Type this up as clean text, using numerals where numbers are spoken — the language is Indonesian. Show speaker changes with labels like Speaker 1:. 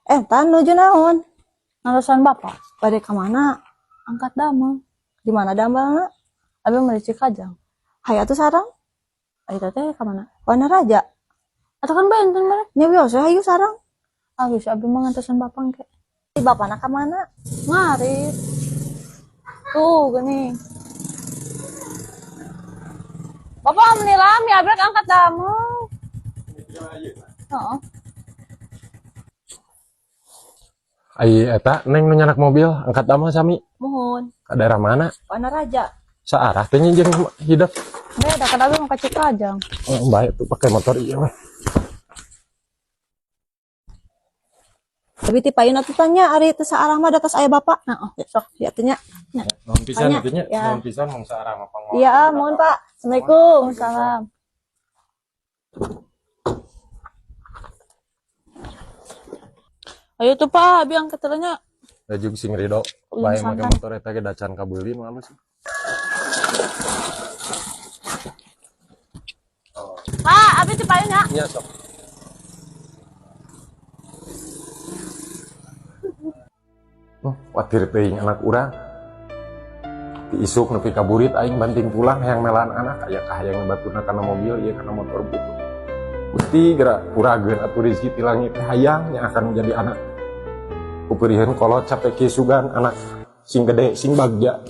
Speaker 1: Tan nuju naon?
Speaker 2: Ngarusan bapak.
Speaker 1: Bade ka mana?
Speaker 2: Angkat damel.
Speaker 1: Di mana dambalna?
Speaker 2: Abi meuli Cikajang.
Speaker 1: Hayu atuh sareng.
Speaker 2: Ayo teh ka mana?
Speaker 1: Wana Raja.
Speaker 2: Atau kan benten bareng.
Speaker 1: Nya biasa hayu sareng.
Speaker 2: Abis abi mah ngantosan bapak engke.
Speaker 1: Di bapana ka mana?
Speaker 2: Ngarit. Tuh gini. Bapak menilami abi angkat damel. Heeh.
Speaker 3: Ai eta neng nu nyanak mobil angkat damel sami.
Speaker 1: Muhun.
Speaker 3: Ka daerah mana?
Speaker 1: Wana Raja.
Speaker 3: Saarah teh jeung hidup.
Speaker 2: Beda kan abi mau ka Cikajang.
Speaker 3: Oh, baik tuh pakai motor ieu mah.
Speaker 1: Tapi ti payun atuh tanya ari teu saarah mah da tos aya bapak.
Speaker 2: Heeh.
Speaker 1: Sok ya tanya.
Speaker 3: Nuhun pisan
Speaker 1: Tanya.
Speaker 3: atuh nya,
Speaker 1: Ya.
Speaker 3: nuhun pisan mung saarah mah pangwa.
Speaker 1: Iya, mohon Pak. Assalamualaikum.
Speaker 2: Salam. Ayo tuh Pak, abi angkat terenya.
Speaker 3: Da jeung sing Ridho. Bae make motor eta ge dacan kabeuli nu halus.
Speaker 2: Pak, abi teh payunnya.
Speaker 3: Nya sok. Watir teuing anak urang. Ti isuk nepi ka burit aing banting pulang hayang melaan anak aya kahayang baturna kana mobil ieu kana motor buku. Gusti geura urageun atuh rezeki ti langit teh hayang nya akan menjadi anak. Kupeureun kolot capek kisugan anak sing gede sing bagja.